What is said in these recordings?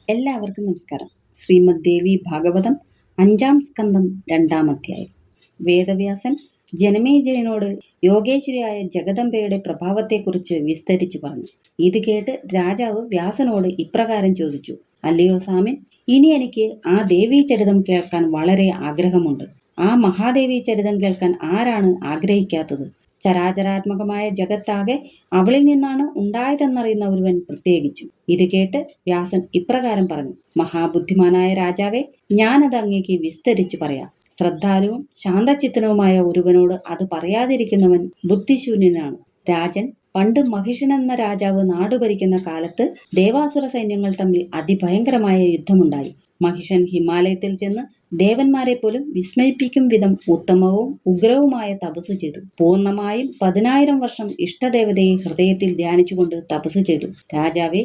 എല്ലാവർക്കും നമസ്കാരം. ശ്രീമദ് ദേവി ഭാഗവതം 5-ാം സ്കന്ധം 2-ാം അധ്യായം. വേദവ്യാസൻ ജനമേജയനോട് യോഗേശ്വരിയായ ജഗദംബയുടെ പ്രഭാവത്തെക്കുറിച്ച് വിസ്തരിച്ചു പറഞ്ഞു. ഇത് കേട്ട് രാജാവ് വ്യാസനോട് ഇപ്രകാരം ചോദിച്ചു: അല്ലയോ സാമ്യൻ, ഇനി എനിക്ക് ആ ദേവീചരിതം കേൾക്കാൻ വളരെ ആഗ്രഹമുണ്ട്. ആ മഹാദേവീ ചരിതം കേൾക്കാൻ ആരാണ് ആഗ്രഹിക്കാത്തത്? ചരാചരാത്മകമായ ജഗത്താകെ അവളിൽ നിന്നാണ് ഉണ്ടായതെന്നറിയുന്ന ഒരുവൻ പ്രത്യേകിച്ചും. ഇത് കേട്ട് വ്യാസൻ ഇപ്രകാരം പറഞ്ഞു: മഹാബുദ്ധിമാനായ രാജാവേ, ഞാനത് അങ്ങേക്ക് വിസ്തരിച്ചു പറയാം. ശ്രദ്ധാലുവും ശാന്തചിത്തനുമായ ഒരുവനോട് അത് പറയാതിരിക്കുന്നവൻ ബുദ്ധിശൂന്യനാണ്. രാജൻ, പണ്ട് മഹിഷൻ എന്ന രാജാവ് നാടുഭരിക്കുന്ന കാലത്ത് ദേവാസുര സൈന്യങ്ങൾ തമ്മിൽ അതിഭയങ്കരമായ യുദ്ധമുണ്ടായി. മഹിഷൻ ഹിമാലയത്തിൽ ചെന്ന് ദേവന്മാരെ പോലും വിസ്മയിപ്പിക്കും വിധം ഉത്തമവും ഉഗ്രവുമായ തപസ്സു ചെയ്തു. പൂർണ്ണമായും 10,000 വർഷം ഇഷ്ടദേവതയെ ഹൃദയത്തിൽ ധ്യാനിച്ചുകൊണ്ട് തപസ്സു ചെയ്തു. രാജാവെ,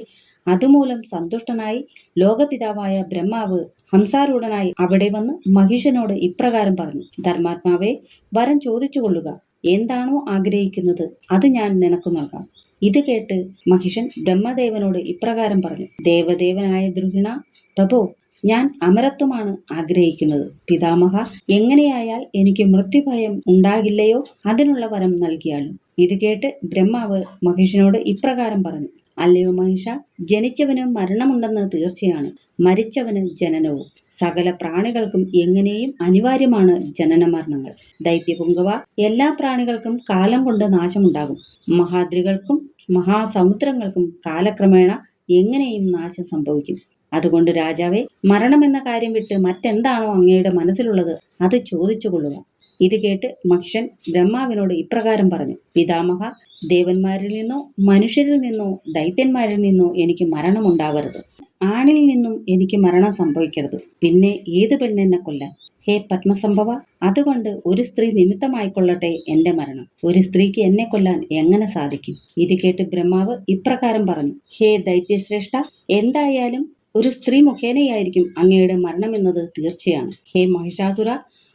അതുമൂലം സന്തുഷ്ടനായി ലോകപിതാവായ ബ്രഹ്മാവ് ഹംസാരൂഢനായി അവിടെ വന്ന് മഹിഷനോട് ഇപ്രകാരം പറഞ്ഞു: ധർമാത്മാവെ, വരം ചോദിച്ചുകൊള്ളുക. എന്താണോ ആഗ്രഹിക്കുന്നത് അത് ഞാൻ നിനക്ക് നൽകാം. ഇത് കേട്ട് മഹിഷൻ ബ്രഹ്മദേവനോട് ഇപ്രകാരം പറഞ്ഞു: ദേവദേവനായ ദ്രുഹിണ പ്രഭോ, ഞാൻ അമരത്വമാണ് ആഗ്രഹിക്കുന്നത്. പിതാമഹ, എങ്ങനെയായാൽ എനിക്ക് മൃത്യുഭയം ഉണ്ടാകില്ലയോ? അതിനുള്ള വരം നൽകിയാലും. ഇത് കേട്ട് ബ്രഹ്മാവ് മഹിഷനോട് ഇപ്രകാരം പറഞ്ഞു: അല്ലയോ മഹിഷ, ജനിച്ചവന് മരണമുണ്ടെന്ന് തീർച്ചയാണ്, മരിച്ചവന് ജനനവും. സകല പ്രാണികൾക്കും എങ്ങനെയും അനിവാര്യമാണ് ജനന മരണങ്ങൾ. ദൈത്യപുങ്കവ, എല്ലാ പ്രാണികൾക്കും കാലം കൊണ്ട് നാശമുണ്ടാകും. മഹാദ്രികൾക്കും മഹാസമുദ്രങ്ങൾക്കും കാലക്രമേണ എങ്ങനെയും നാശം സംഭവിക്കും. അതുകൊണ്ട് രാജാവെ, മരണമെന്ന കാര്യം വിട്ട് മറ്റെന്താണോ അങ്ങയുടെ മനസ്സിലുള്ളത് അത് ചോദിച്ചുകൊള്ളുക. ഇത് കേട്ട് മഹിഷൻ ബ്രഹ്മാവിനോട് ഇപ്രകാരം പറഞ്ഞു: പിതാമഹ, ദേവന്മാരിൽ നിന്നോ മനുഷ്യരിൽ നിന്നോ ദൈത്യന്മാരിൽ നിന്നോ എനിക്ക് മരണമുണ്ടാവരുത്. ആണിൽ നിന്നും എനിക്ക് മരണം സംഭവിക്കരുത്. പിന്നെ ഏത് പെണ്ണെന്നെ കൊല്ലാൻ? ഹേ പത്മസംഭവ, അതുകൊണ്ട് ഒരു സ്ത്രീ നിമിത്തമായിക്കൊള്ളട്ടെ എന്റെ മരണം. ഒരു സ്ത്രീക്ക് എന്നെ കൊല്ലാൻ എങ്ങനെ സാധിക്കും? ഇത് കേട്ട് ബ്രഹ്മാവ് ഇപ്രകാരം പറഞ്ഞു: ഹേ ദൈത്യശ്രേഷ്ഠ, എന്തായാലും ഒരു സ്ത്രീ മുഖേനയായിരിക്കും അങ്ങയുടെ മരണമെന്നത് തീർച്ചയാണ്. ഹേ മഹിഷാസുര,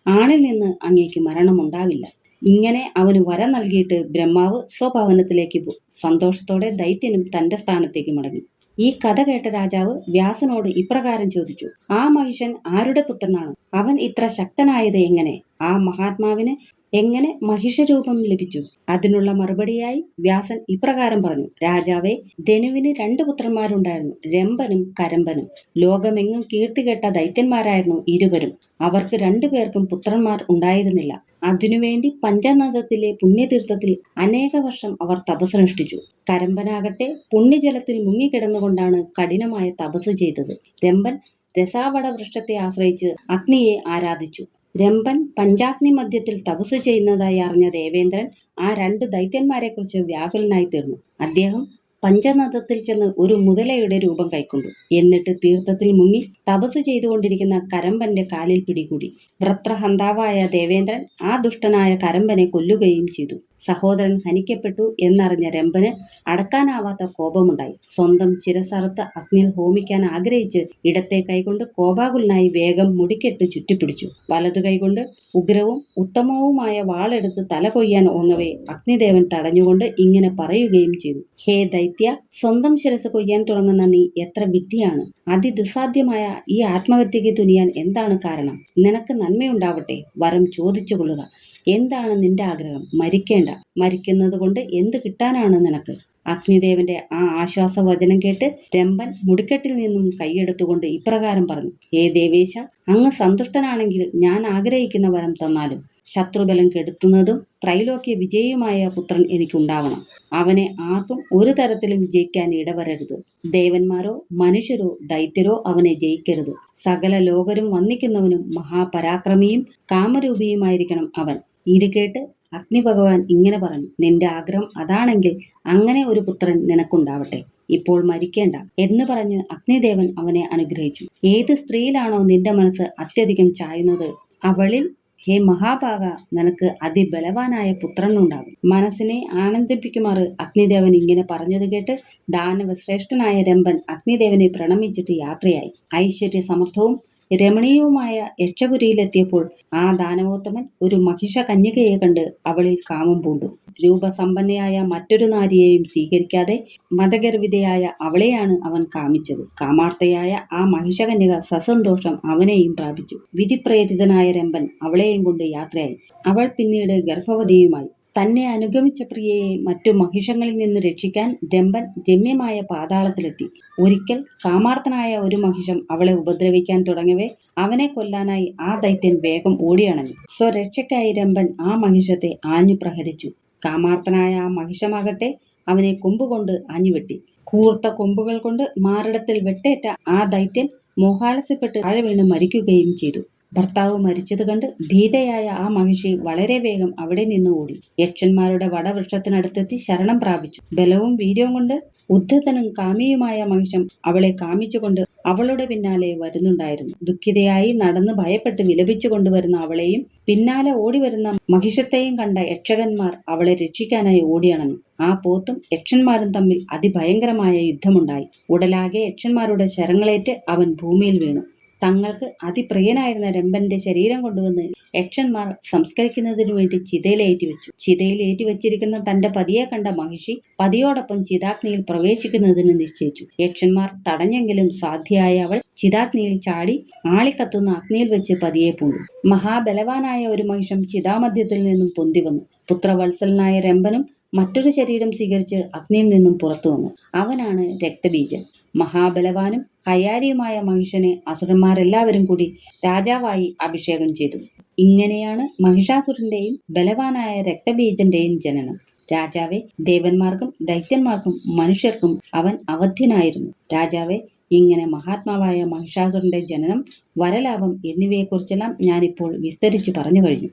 ആണിൽ നിന്ന് അങ്ങേക്ക് മരണമുണ്ടാവില്ല. ഇങ്ങനെ അവന് വരം നൽകിയിട്ട് ബ്രഹ്മാവ് സ്വഭവനത്തിലേക്ക് പോയി. സന്തോഷത്തോടെ ദൈത്യനും തന്റെ സ്ഥാനത്തേക്ക് മടങ്ങി. ഈ കഥ കേട്ട രാജാവ് വ്യാസനോട് ഇപ്രകാരം ചോദിച്ചു: ആ മഹിഷൻ ആരുടെ പുത്രനാണ്? അവൻ ഇത്ര ശക്തനായത് എങ്ങനെ? ആ മഹാത്മാവിന് എങ്ങനെ മഹിഷരൂപം ലഭിച്ചു? അതിനുള്ള മറുപടിയായി വ്യാസൻ ഇപ്രകാരം പറഞ്ഞു: രാജാവേ, ധനുവിന് 2 പുത്രന്മാരുണ്ടായിരുന്നു, രംഭനും കരമ്പനും. ലോകമെങ്ങും കീർത്തികെട്ട ദൈത്യന്മാരായിരുന്നു ഇരുവരും. അവർക്ക് 2 പേർക്കും പുത്രന്മാർ ഉണ്ടായിരുന്നില്ല. അതിനുവേണ്ടി പഞ്ചനദത്തിലെ പുണ്യതീർത്ഥത്തിൽ അനേക വർഷം അവർ തപസ്സനുഷ്ഠിച്ചു. കരമ്പനാകട്ടെ പുണ്യജലത്തിൽ മുങ്ങിക്കിടന്നുകൊണ്ടാണ് കഠിനമായ തപസ് ചെയ്തത്. രംഭൻ രസാവട വൃക്ഷത്തെ ആശ്രയിച്ച് അഗ്നിയെ ആരാധിച്ചു. രംഭൻ പഞ്ചാഗ്നി മധ്യത്തിൽ തപസ്സു ചെയ്യുന്നതായി അറിഞ്ഞ ദേവേന്ദ്രൻ ആ 2 ദൈത്യന്മാരെക്കുറിച്ച് വ്യാകുലനായി തീർന്നു. അദ്ദേഹം പഞ്ചനദത്തിൽ ചെന്ന് ഒരു മുതലയുടെ രൂപം കൈക്കൊണ്ടു. എന്നിട്ട് തീർത്ഥത്തിൽ മുങ്ങി തപസ് ചെയ്തുകൊണ്ടിരിക്കുന്ന കരമ്പന്റെ കാലിൽ പിടികൂടി. വ്രത്രഹന്താവായ ദേവേന്ദ്രൻ ആ ദുഷ്ടനായ കരമ്പനെ കൊല്ലുകയും ചെയ്തു. സഹോദരൻ ഹനിക്കപ്പെട്ടു എന്നറിഞ്ഞ രംഭന് അടക്കാനാവാത്ത കോപമുണ്ടായി. സ്വന്തം ശിരസറുത്ത് അഗ്നിയിൽ ഹോമിക്കാൻ ആഗ്രഹിച്ച് ഇടത്തെ കൈകൊണ്ട് കോപാകുലനായി വേഗം മുടിക്കെട്ട് ചുറ്റിപ്പിടിച്ചു. വലതു കൈകൊണ്ട് ഉഗ്രവും ഉത്തമവുമായ വാളെടുത്ത് തല കൊയ്യാൻ ഓങ്ങവേ അഗ്നിദേവൻ തടഞ്ഞുകൊണ്ട് ഇങ്ങനെ പറയുകയും ചെയ്തു: ഹേ ദൈത്യ, സ്വന്തം ശിരസ് കൊയ്യാൻ തുടങ്ങുന്ന നീ എത്ര വിഡ്ഢിയാണ്! അതിദുസ്സാധ്യമായ ഈ ആത്മഹത്യക്ക് തുനിയാൻ എന്താണ് കാരണം? നിനക്ക് നന്മയുണ്ടാവട്ടെ, വരം ചോദിച്ചുകൊള്ളുക. എന്താണ് നിന്റെ ആഗ്രഹം? മരിക്കേണ്ട. മരിക്കുന്നത് കൊണ്ട് എന്ത് കിട്ടാനാണ് നിനക്ക്? അഗ്നിദേവന്റെ ആ ആശ്വാസവചനം കേട്ട് രംഭൻ മുടിക്കെട്ടിൽ നിന്നും കൈയെടുത്തുകൊണ്ട് ഇപ്രകാരം പറഞ്ഞു: ഹേ ദേവേശ, അങ്ങ് സന്തുഷ്ടനാണെങ്കിൽ ഞാൻ ആഗ്രഹിക്കുന്ന വരം തന്നാലും. ശത്രുബലം കെടുത്തുന്നതും ത്രൈലോക്യ വിജയിയുമായ പുത്രൻ എനിക്കുണ്ടാവണം. അവനെ ആർക്കും ഒരു തരത്തിലും ജയിക്കാൻ ഇടവരരുത്. ദേവന്മാരോ മനുഷ്യരോ ദൈത്യരോ അവനെ ജയിക്കരുത്. സകല ലോകരും വന്ദിക്കുന്നവനും മഹാപരാക്രമിയും കാമരൂപിയുമായിരിക്കണം അവൻ. ഇത് കേട്ട് അഗ്നിഭഗവാൻ ഇങ്ങനെ പറഞ്ഞു: നിന്റെ ആഗ്രഹം അതാണെങ്കിൽ അങ്ങനെ ഒരു പുത്രൻ നിനക്കുണ്ടാവട്ടെ. ഇപ്പോൾ മരിക്കേണ്ട എന്ന് പറഞ്ഞ് അഗ്നിദേവൻ അവനെ അനുഗ്രഹിച്ചു. ഏത് സ്ത്രീയിലാണോ നിന്റെ മനസ്സ് അത്യധികം ചായുന്നത്, അവളിൽ ഹേ മഹാഭാഗ, നിനക്ക് അതിബലവാനായ പുത്രനുണ്ടാകും. മനസ്സിനെ ആനന്ദിപ്പിക്കുമാറ് അഗ്നിദേവൻ ഇങ്ങനെ പറഞ്ഞത് കേട്ട് ദാനവശ്രേഷ്ഠനായ രംഭൻ അഗ്നിദേവനെ പ്രണമിച്ചിട്ട് യാത്രയായി. ഐശ്വര്യ സമർത്ഥവും രമണീയവുമായ യക്ഷപുരിയിലെത്തിയപ്പോൾ ആ ദാനവോത്തമൻ ഒരു മഹിഷ കന്യകയെ കണ്ട് അവളിൽ കാമം പൂണ്ടു. രൂപസമ്പന്നയായ മറ്റൊരു നാരിയെയും സ്വീകരിക്കാതെ മതഗർഭിതയായ അവളെയാണ് അവൻ കാമിച്ചത്. കാമാർത്തയായ ആ മഹിഷകന്യക സസന്തോഷം അവനെയും പ്രാപിച്ചു. വിധിപ്രേരിതനായ രംഭൻ അവളെയും കൊണ്ട് യാത്രയായി. അവൾ പിന്നീട് ഗർഭവതിയുമായി. തന്നെ അനുഗമിച്ച പ്രിയയെ മറ്റു മഹിഷങ്ങളിൽ നിന്ന് രക്ഷിക്കാൻ രംഭൻ രമ്യമായ പാതാളത്തിലെത്തി. ഒരിക്കൽ കാമാർത്തനായ ഒരു മഹിഷം അവളെ ഉപദ്രവിക്കാൻ തുടങ്ങവേ അവനെ കൊല്ലാനായി ആ ദൈത്യൻ വേഗം ഓടിയണഞ്ഞു. സ്വരക്ഷയ്ക്കായി രംഭൻ ആ മഹിഷത്തെ ആഞ്ഞു പ്രഹരിച്ചു. കാമാർത്തനായ ആ മഹിഷമാകട്ടെ അവനെ കൊമ്പുകൊണ്ട് ആഞ്ഞുവെട്ടി. കൂർത്ത കൊമ്പുകൾ കൊണ്ട് മാറിടത്തിൽ വെട്ടേറ്റ ആ ദൈത്യൻ മോഹാലസ്യപ്പെട്ട് താഴെ വീണ് മരിക്കുകയും ചെയ്തു. ഭർത്താവ് മരിച്ചത് കണ്ട് ഭീതയായ ആ മഹിഷി വളരെ വേഗം അവിടെ നിന്ന് ഓടി യക്ഷന്മാരുടെ വടവൃക്ഷത്തിനടുത്തെത്തി ശരണം പ്രാപിച്ചു. ബലവും വീര്യവും കൊണ്ട് ഉദ്ധതനും കാമിയുമായ മഹിഷം അവളെ കാമിച്ചുകൊണ്ട് അവളുടെ പിന്നാലെ വരുന്നുണ്ടായിരുന്നു. ദുഃഖിതയായി നടന്ന് ഭയപ്പെട്ട് വിലപിച്ചു കൊണ്ടുവരുന്ന അവളെയും പിന്നാലെ ഓടിവരുന്ന മഹിഷത്തെയും കണ്ട യക്ഷകന്മാർ അവളെ രക്ഷിക്കാനായി ഓടിയണഞ്ഞു. ആ പോത്തും യക്ഷന്മാരും തമ്മിൽ അതിഭയങ്കരമായ യുദ്ധമുണ്ടായി. ഉടലാകെ യക്ഷന്മാരുടെ ശരങ്ങളേറ്റ് അവൻ ഭൂമിയിൽ വീണു. തങ്ങൾക്ക് അതിപ്രിയനായിരുന്ന രംഭന്റെ ശരീരം കൊണ്ടുവന്ന് യക്ഷന്മാർ സംസ്കരിക്കുന്നതിനു വേണ്ടി ചിതയിലേറ്റിവെച്ചു. ചിതയിലേറ്റിവെച്ചിരിക്കുന്ന തന്റെ പതിയെ കണ്ട മഹിഷി പതിയോടൊപ്പം ചിതാഗ്നിയിൽ പ്രവേശിക്കുന്നതിന് നിശ്ചയിച്ചു. യക്ഷന്മാർ തടഞ്ഞെങ്കിലും സാധ്യയായ അവൾ ചിതാഗ്നിയിൽ ചാടി ആളിക്കത്തുന്ന അഗ്നിയിൽ വെച്ച് പതിയെ പൂണ്ടു. മഹാബലവാനായ ഒരു മഹിഷം ചിതാമധ്യത്തിൽ നിന്നും പൊന്തി വന്നു. പുത്രവത്സലനായ രംഭനും മറ്റൊരു ശരീരം സ്വീകരിച്ച് അഗ്നിയിൽ നിന്നും പുറത്തു വന്നു. അവനാണ് രക്തബീജൻ. മഹാബലവാനും ഹയാരിയുമായ മഹിഷനെ അസുരന്മാരെല്ലാവരും കൂടി രാജാവായി അഭിഷേകം ചെയ്തു. ഇങ്ങനെയാണ് മഹിഷാസുരന്റെയും ബലവാനായ രക്തബീജന്റെയും ജനനം. രാജാവെ, ദേവന്മാർക്കും ദൈത്യന്മാർക്കും മനുഷ്യർക്കും അവൻ അവധ്യനായിരുന്നു. രാജാവെ, ഇങ്ങനെ മഹാത്മാവായ മഹിഷാസുരന്റെ ജനനം, വരലാഭം എന്നിവയെക്കുറിച്ചെല്ലാം ഞാനിപ്പോൾ വിസ്തരിച്ചു പറഞ്ഞു കഴിഞ്ഞു.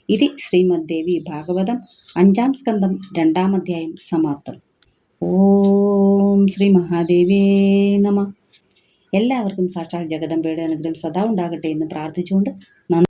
ഇത് ശ്രീമദ്ദേവി ഭാഗവതം 5-ാം സ്കന്ധം 2-ാം അധ്യായം സമാപ്തം. ഓം ശ്രീ മഹാദേവേ നമഃ. എല്ലാവർക്കും സാക്ഷാൽ ജഗദംബയുടെ അനുഗ്രഹം സദാ ഉണ്ടാകട്ടെ എന്ന് പ്രാർത്ഥിച്ചുകൊണ്ട്